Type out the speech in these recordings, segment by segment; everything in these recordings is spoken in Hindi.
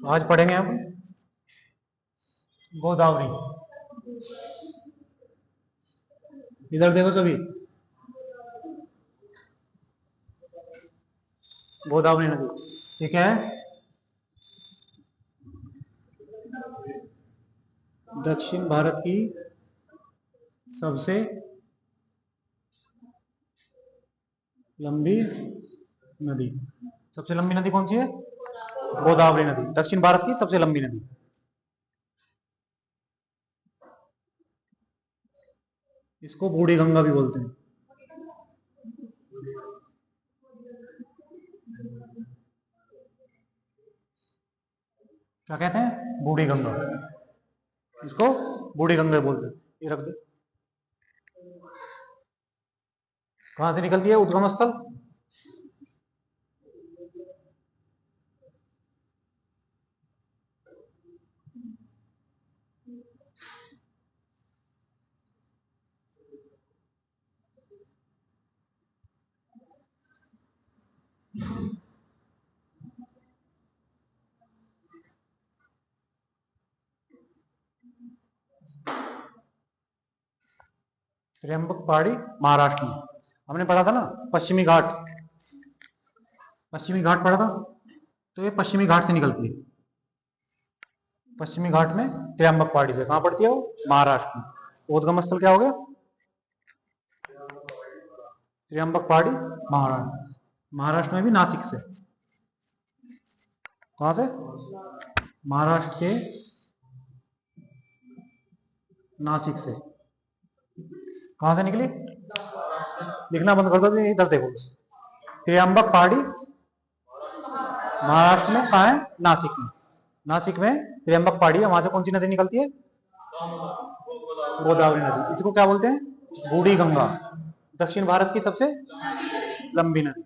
आज पढ़ेंगे हम गोदावरी। इधर देखो सभी, गोदावरी नदी ठीक है, दक्षिण भारत की सबसे लंबी नदी। सबसे लंबी नदी कौन सी है? गोदावरी नदी, दक्षिण भारत की सबसे लंबी नदी। इसको बूढ़ी गंगा भी बोलते हैं। क्या कहते हैं? बूढ़ी गंगा। इसको बूढ़ी गंगा बोलते हैं। ये रख दे। कहां से निकलती है उद्गम स्थल? त्र्यंबक पहाड़ी महाराष्ट्र में। हमने पढ़ा था ना पश्चिमी घाट, पश्चिमी घाट पढ़ा था, तो ये पश्चिमी घाट से निकलती है। पश्चिमी घाट में त्र्यंबक पहाड़ी से। कहां पड़ती है वो? महाराष्ट्र में। उद्गम स्थल क्या हो गया? त्र्यंबक पहाड़ी महाराष्ट्र। महाराष्ट्र में भी नासिक से। कहां से? महाराष्ट्र के नासिक से। कहां से निकली? लिखना बंद कर दो, इधर देखो। त्र्यंबक पहाड़ी महाराष्ट्र में कहा है? नासिक में। नासिक में त्र्यंबक पहाड़ी है, वहां से कौन सी नदी निकलती है? गोदावरी नदी। इसको क्या बोलते हैं? बूढ़ी गंगा। दक्षिण भारत की सबसे लंबी नदी।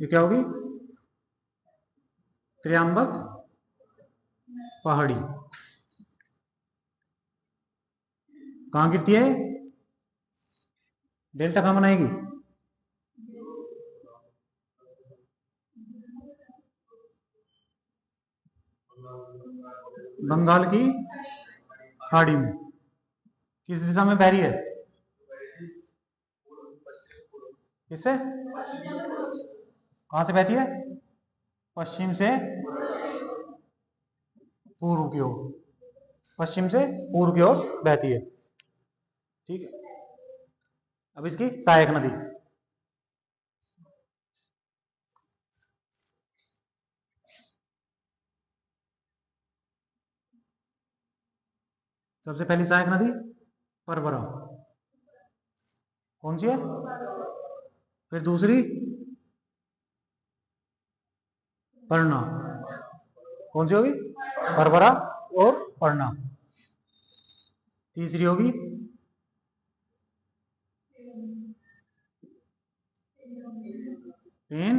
ये क्या होगी? त्र्यंबक पहाड़ी। कहां गिरती है? डेल्टा कहां बनाएगी? बंगाल की खाड़ी में। किस दिशा में बह रही है? किससे? कहां से बहती है? पश्चिम से पूर्व की ओर। पश्चिम से पूर्व की ओर बहती है। ठीक है। अब इसकी सहायक नदी। सबसे पहली सहायक नदी परवरा। कौन सी है? फिर दूसरी परना। कौन सी होगी? परवरा और परना। तीसरी होगी पेन।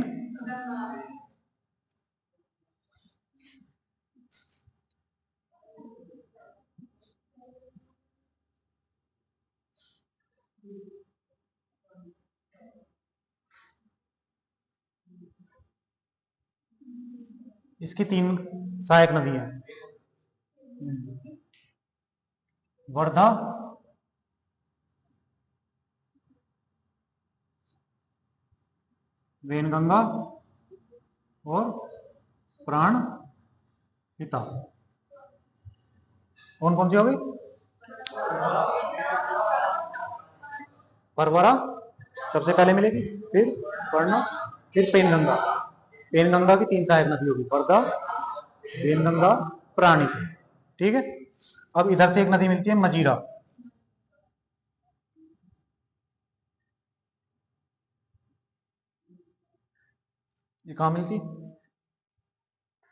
इसकी तीन सहायक नदी है। वर्धा, वेनगंगा और प्राण पिता। कौन कौन सी होगी? परवरा सबसे पहले मिलेगी, फिर पढ़ना, फिर पेनगंगा। पेनगंगा की तीन सहायक नदी होगी, वर्धा, वेनगंगा, प्राणी। ठीक है। अब इधर से एक नदी मिलती है मजीरा। ये कहां मिलती?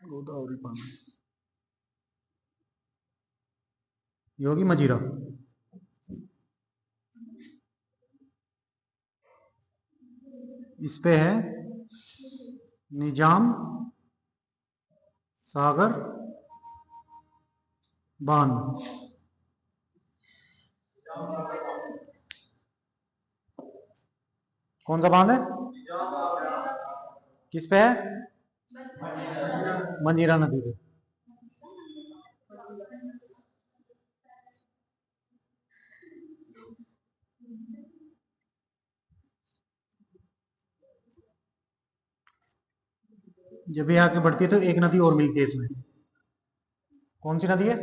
गोदावरी पानी। ये होगी मजीरा। इस पे है निजाम सागर बांध। कौन सा बांध है? किस पे है? मंजीरा नदी पे। जब ये आगे बढ़ती है तो एक नदी और मिलती है इसमें। कौन सी नदी है?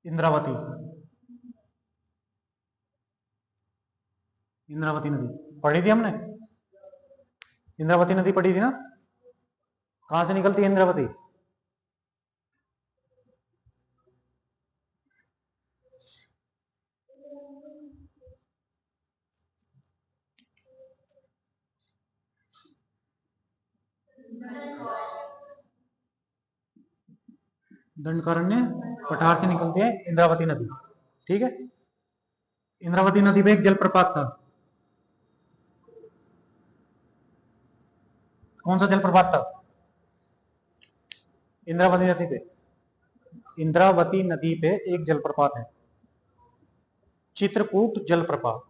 इंद्रावती। इंद्रावती नदी पढ़ी थी हमने। इंद्रावती नदी पढ़ी थी ना। कहां से निकलती है इंद्रावती? दंडकारण्य पठार से निकलती है इंद्रावती नदी। ठीक है। इंद्रावती नदी पे एक जलप्रपात था। कौन सा जलप्रपात था? इंद्रावती नदी पे। इंद्रावती नदी पे एक जलप्रपात है, चित्रकूट जलप्रपात।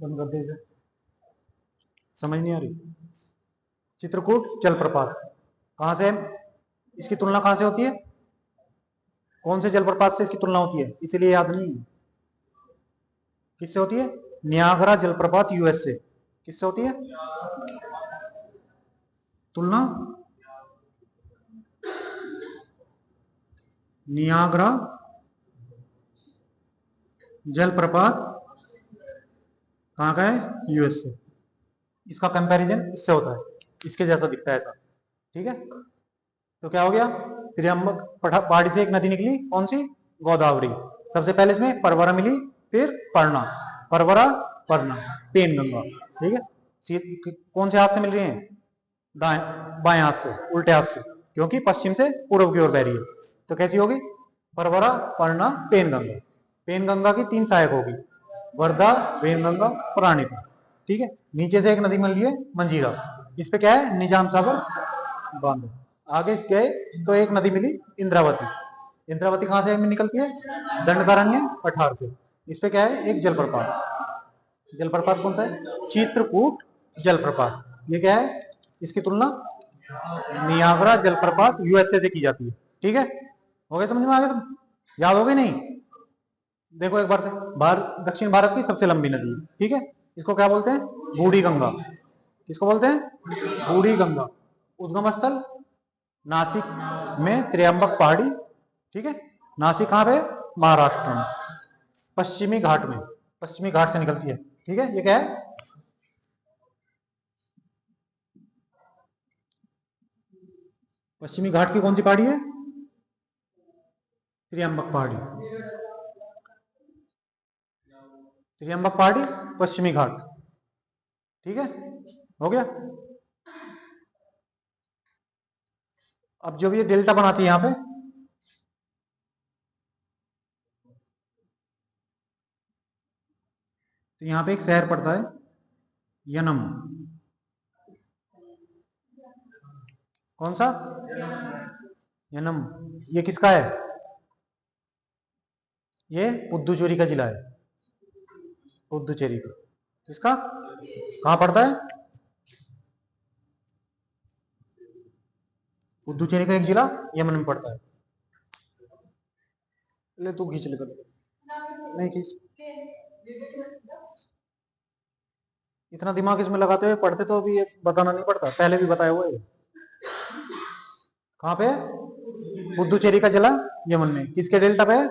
बंद कर दे इसे। समझ नहीं आ रही? चित्रकूट जलप्रपात कहां से? इसकी तुलना कहां से होती है? कौन से जलप्रपात से इसकी तुलना होती है? इसीलिए याद नहीं है। किससे होती है? नियाग्रा जलप्रपात यूएस से। किससे होती है तुलना? नियाग्रा जलप्रपात कहाँ का है? यूएस से। इसका कंपैरिजन इससे होता है, इसके जैसा दिखता है ऐसा। ठीक है। तो क्या हो गया? त्र्यंबक पहाड़ी से एक नदी निकली, कौन सी? गोदावरी। सबसे पहले इसमें परवरा मिली, फिर परना। परवरा, परना, पेनगंगा। ठीक है। कौन से हाथ से मिल रही है? दाएं बाएं हाथ से, उल्टे हाथ से, क्योंकि पश्चिम से पूर्व की ओर बह रही है। तो कैसी होगी? परवरा, परना, पेनगंगा। पेनगंगा की तीन सहायक होगी, वर्धा, वेनगंगा, प्राणिता। ठीक है। नीचे से एक नदी मिल रही है मंजीरा, इस पे क्या है? निजाम सागर बांध। आगे गए तो एक नदी मिली इंद्रावती। इंद्रावती कहां से निकलती है? दंडकारण्य पठार से। इस पे क्या है? एक जलप्रपात। जलप्रपात कौन सा है? चित्रकूट जलप्रपात। ये क्या है? इसकी तुलना नियाग्रा जलप्रपात यूएसए से की जाती है। ठीक है। हो गए? समझ में आ गया? तुम याद हो गए? नहीं? देखो एक बार से, दक्षिण भारत की सबसे लंबी नदी है। ठीक है। इसको क्या बोलते हैं? बूढ़ी गंगा। किसको बोलते हैं? बूढ़ी गंगा। उद्गम स्थल नासिक में त्र्यंबक पहाड़ी। ठीक है। नासिक कहां पे? महाराष्ट्र में, पश्चिमी घाट में। पश्चिमी घाट से निकलती है। ठीक है। ये क्या है? पश्चिमी घाट की कौन सी पहाड़ी है? त्र्यंबक पहाड़ी। त्र्यंबक पहाड़ी, पश्चिमी घाट। ठीक है। हो गया? अब जो भी ये डेल्टा बनाती है यहां पे, तो यहां पे एक शहर पड़ता है यनम। कौन सा? यनम। ये किसका है? ये पुदुचेरी का जिला है। पुदुचेरी का। किसका? कहां पड़ता है? पुदुचेरी का एक जिला यमन में पड़ता है। ले तू खींच ले पहले। नहीं खींच। इतना दिमाग इसमें लगाते हुए पढ़ते तो अभी ये बताना नहीं पड़ता, पहले भी बताया हुआ है। कहां पे? पुदुचेरी का जिला यमन में। किसके डेल्टा पे है?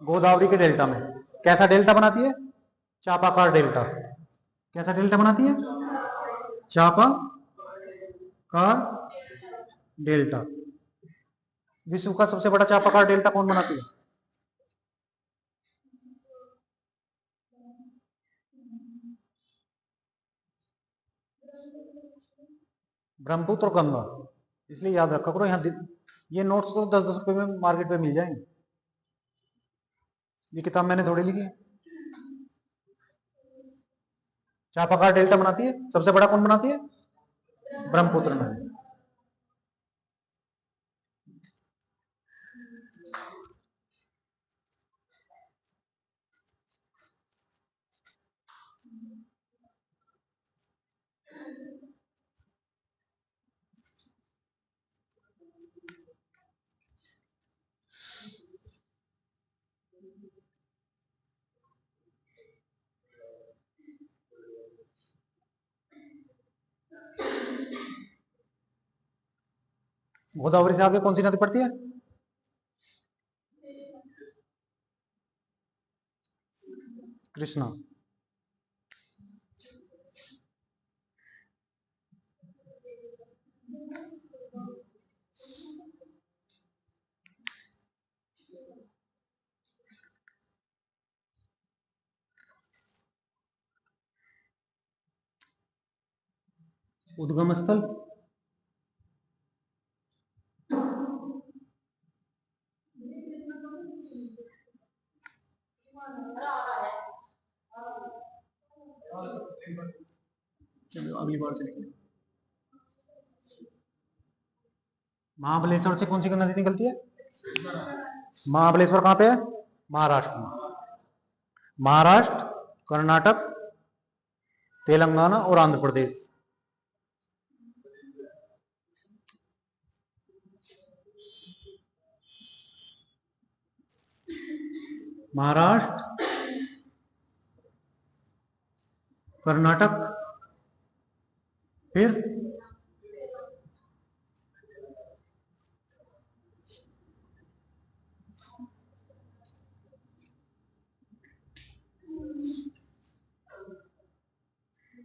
गोदावरी के डेल्टा में। कैसा डेल्टा बनाती है? चापाकार डेल्टा। कैसा डेल्टा बनाती है? चापाकार डेल्टा। विश्व का सबसे बड़ा चापाकार डेल्टा कौन बनाती है? ब्रह्मपुत्र और गंगा। इसलिए याद रखा करो, यहाँ ये नोट्स तो 10-10 रुपए में मार्केट में मिल जाएंगे। ये किताब मैंने थोड़ी लिखी है। चापाकार डेल्टा बनाती है, सबसे बड़ा कौन बनाती है? ब्रह्मपुत्र नदी। गोदावरी से आगे कौन सी नदी पड़ती है? कृष्णा। उद्गम स्थल अगली बार से निकले। महाबलेश्वर से कौन सी नदी निकलती है? महाबलेश्वर कहां पे है? महाराष्ट्र में। महाराष्ट्र, कर्नाटक, तेलंगाना और आंध्र प्रदेश। महाराष्ट्र, कर्नाटक, फिर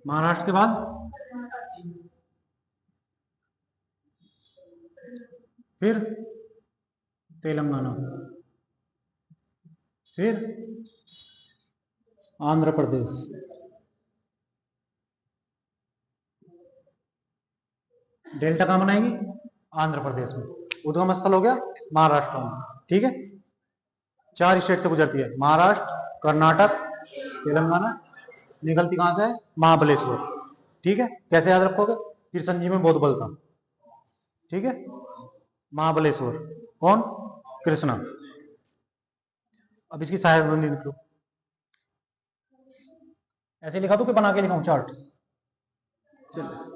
महाराष्ट्र के बाद फिर तेलंगाना, फिर आंध्र प्रदेश, डेल्टा कहां बनाएगी? आंध्र प्रदेश में। उद्गम स्थल हो गया महाराष्ट्र में। ठीक है, 4 स्टेट से गुजरती है, महाराष्ट्र, कर्नाटक, तेलंगाना, निकलती कहां से है? महाबलेश्वर। ठीक है, कैसे याद रखोगे? फिर संजीव में बहुत बल था। ठीक है, महाबलेश्वर कौन? कृष्णा। अब इसकी सहायक नदी निकलो। ऐसे लिखा दो कि बना के लिखाऊं चार्ट? चलो,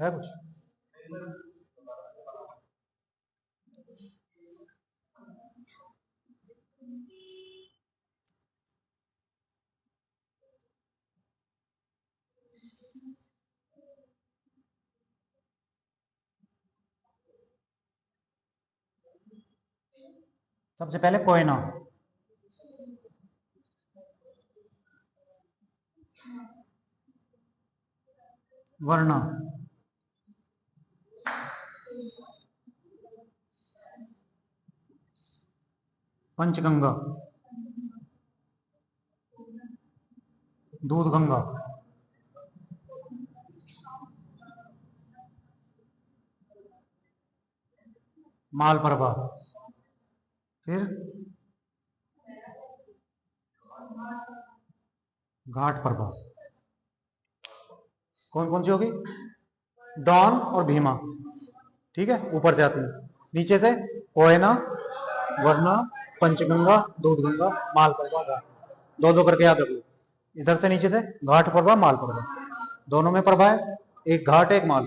है कुछ? सबसे पहले कोयना, वरना, पंचगंगा, दूध गंगा, मालप्रभा, फिर घाट प्रभा। कौन कौन सी होगी? डॉन और भीमा। ठीक है, ऊपर से आती है, नीचे से कोयना, वरना, पंचगंगा, दूधगंगा, मालप्रभा, घाट। दो दो करके याद रख लो। इधर से नीचे से घाट प्रभा, मालप्रभा, दोनों में प्रभा है, एक घाट एक माल,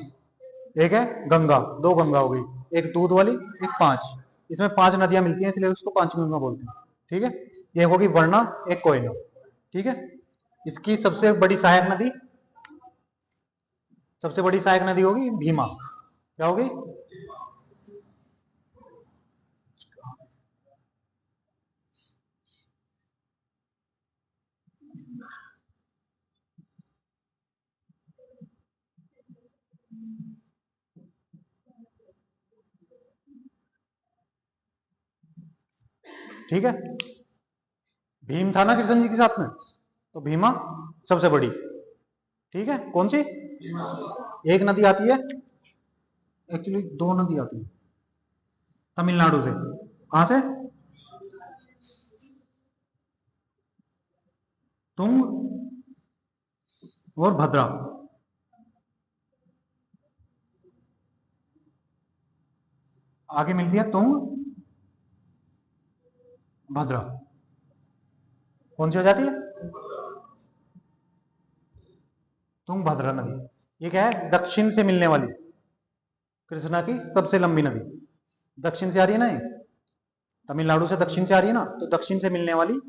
एक है गंगा, 2 गंगा हो गई, एक दूध वाली, एक 5। इसमें 5 नदियां मिलती हैं, इसलिए उसको पंचगंगा बोलते हैं। ठीक है, ये होगी वरना, एक कोयना। ठीक है, इसकी सबसे बड़ी सहायक नदी, सबसे बड़ी सहायक नदी होगी भीमा। क्या होगी? ठीक है, भीम था ना कृष्ण जी के साथ में, तो भीमा सबसे बड़ी। ठीक है, कौन सी? एक नदी आती है, एक्चुअली 2 नदी आती है तमिलनाडु से। कहां से? तुंग और भद्रा। आगे मिलती है तुंग भद्रा। कौन सी हो जाती है? तुंगभद्रा नदी। ये क्या है? दक्षिण से मिलने वाली कृष्णा की सबसे लंबी नदी। दक्षिण से आ रही है ना, ये तमिलनाडु से दक्षिण से आ रही है ना, तो दक्षिण से मिलने वाली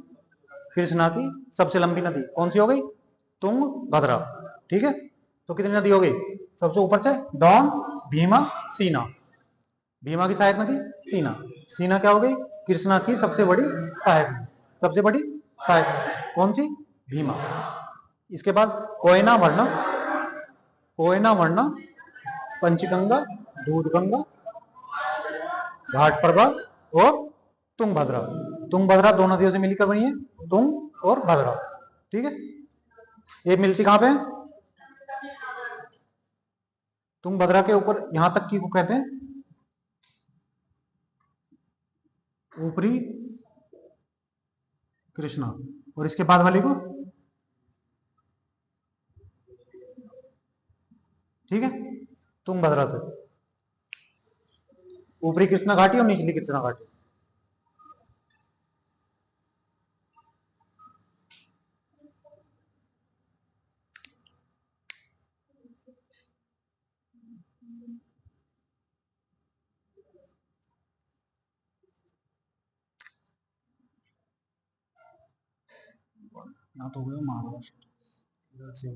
कृष्णा की सबसे लंबी नदी कौन सी हो गई? तुंगभद्रा। ठीक है, तो कितनी नदी हो गई? सबसे ऊपर से डॉन, भीमा, सीना। भीमा की सहायक नदी सीना। सीना क्या हो गई? कृष्णा की सबसे बड़ी सहायक नदी। सबसे बड़ी सहायक नदी कौन सी? भीमा। इसके बाद कोयना मरना, कोयना मरना, पंचगंगा, दूधगंगा, घाट प्रभा और तुंगभद्रा। तुंगभद्रा दो नदियों से मिलकर बनी है, तुंग और भद्रा। ठीक है, ये मिलती कहां पे है? तुंगभद्रा के ऊपर यहां तक की को कहते हैं ऊपरी कृष्णा, और इसके बाद वाली को, ठीक है, तुंगभद्रा से ऊपरी कृष्णा घाटी और निचली कृष्णा घाटी। यहाँ तो हो गया महाराष्ट्र, इधर से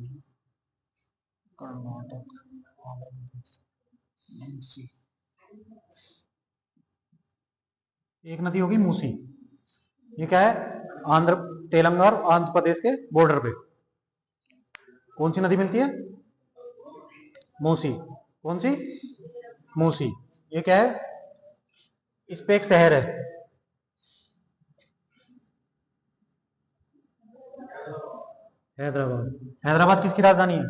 कर्नाटक, आंध्र प्रदेश, मूसी। एक नदी होगी मूसी। ये क्या है? आंध्र, तेलंगाना और आंध्र प्रदेश के बॉर्डर पे कौन सी नदी मिलती है? मूसी। कौन सी? मूसी। ये क्या है? इस पे एक शहर है, हैदराबाद। हैदराबाद किसकी राजधानी है?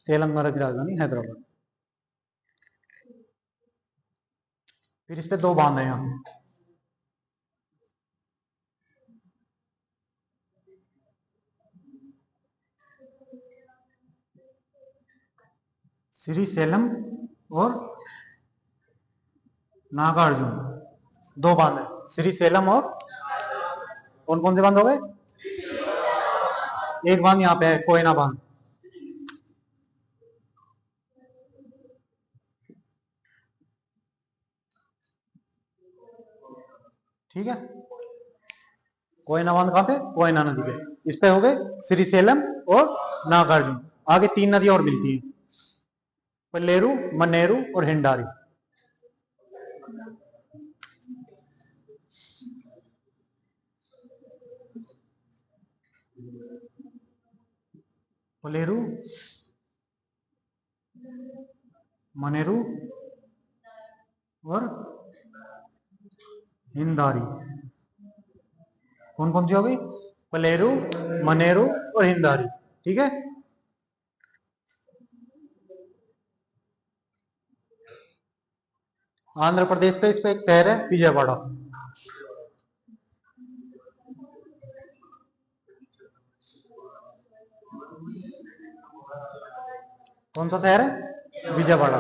तेलंगाना की राजधानी हैदराबाद। फिर इस पे दो बांध है यहाँ, श्रीशैलम और नागार्जुन। दो बांध है, श्रीशैलम और कौन कौन से बांध हो गए? एक बांध यहाँ पे है, कोयना बांध। ठीक है, कोयना बांध कहाँ पे? कोयना नदी पे। इस पे हो गए श्रीशैलम और नागार्जुन। आगे तीन नदी और मिलती है, पल्लेरू, मन्नेरू और हिंडारी। पलेरू, मनेरू और हिंदारी। कौन कौन सी हो गई? पलेरू, मनेरू और हिंदारी। ठीक है, आंध्र प्रदेश पे इस पे एक शहर है विजयवाड़ा। कौन सा शहर है? विजयवाड़ा।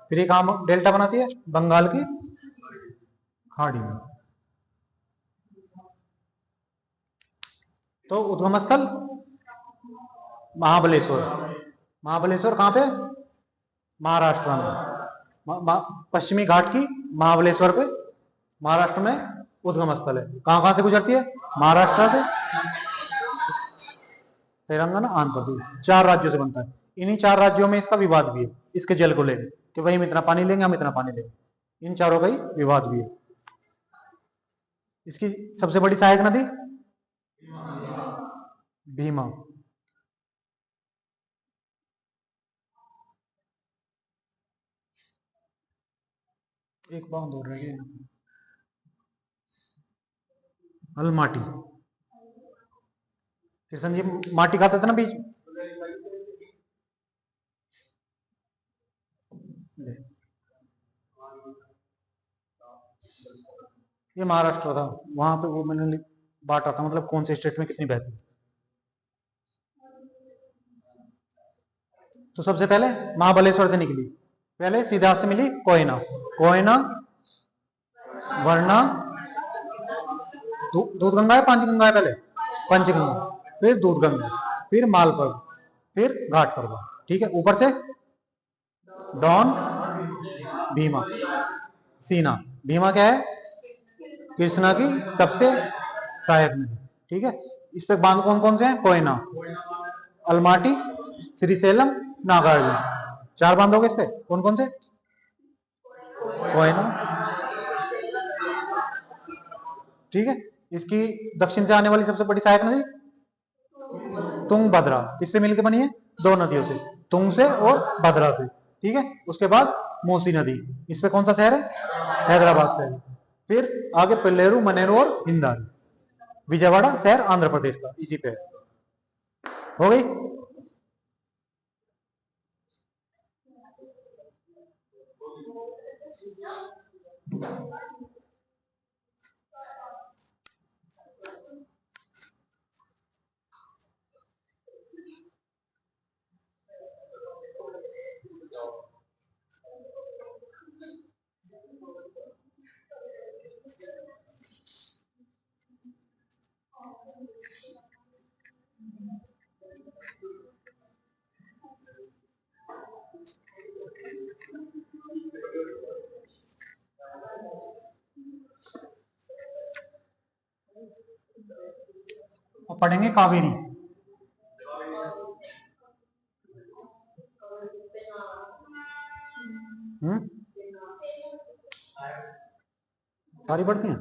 फिर एक आम डेल्टा बनाती है बंगाल की खाड़ी में। तो उद्गम स्थल महाबलेश्वर। महाबलेश्वर कहां पे? महाराष्ट्र में। पश्चिमी घाट की महाबलेश्वर पे महाराष्ट्र में उद्गम स्थल है। कहां कहां से गुजरती है? महाराष्ट्र से, तेलंगाना, आंध्र प्रदेश, चार राज्यों से बनता है। इन्हीं चार राज्यों में इसका विवाद भी है, इसके जल को लेकर कि भाई हम इतना पानी लेंगे, हम इतना पानी लेंगे। इन चारों का ही विवाद भी है। इसकी सबसे बड़ी सहायक नदी भीमा। एक बात और रह गई, अलमाटी। किशन जी माटी खाते थे ना बीच, ये महाराष्ट्र था, वहां पे वो मैंने बांटा था, मतलब कौन से स्टेट में कितनी बहती है। तो सबसे पहले महाबलेश्वर से निकली, पहले सीधा से मिली कोयना, कोयना वरना दूध गंगा है पंचगंगा है, पहले पंचगंगा, फिर दूध गंगा, फिर मालपर्वत, फिर घाट पर्वत, ठीक है। ऊपर से डॉन, भीमा, सीना। भीमा क्या है, कृष्णा की सबसे सहायक नदी, ठीक है। इस पे बांध कौन कौन से हैं, कोयना, अलमाटी, श्रीशैलम, नागार्जुन, 4 बांध हो गए इस पे। कौन कौन से, कोयना, ठीक है। इसकी दक्षिण से आने वाली सबसे बड़ी सहायक नदी तुंगभद्रा, किससे मिलकर बनी है, 2 नदियों से, तुंग से और भद्रा से, ठीक है। उसके बाद मूसी नदी, इस पे कौन सा शहर है, हैदराबाद शहर। फिर आगे पिल्लेरू, मनेरू और हिंदारी। विजयवाड़ा शहर आंध्र प्रदेश का, इसी पे हो गई। अब पढ़ेंगे कावेरी। सारी पढ़ती हैं।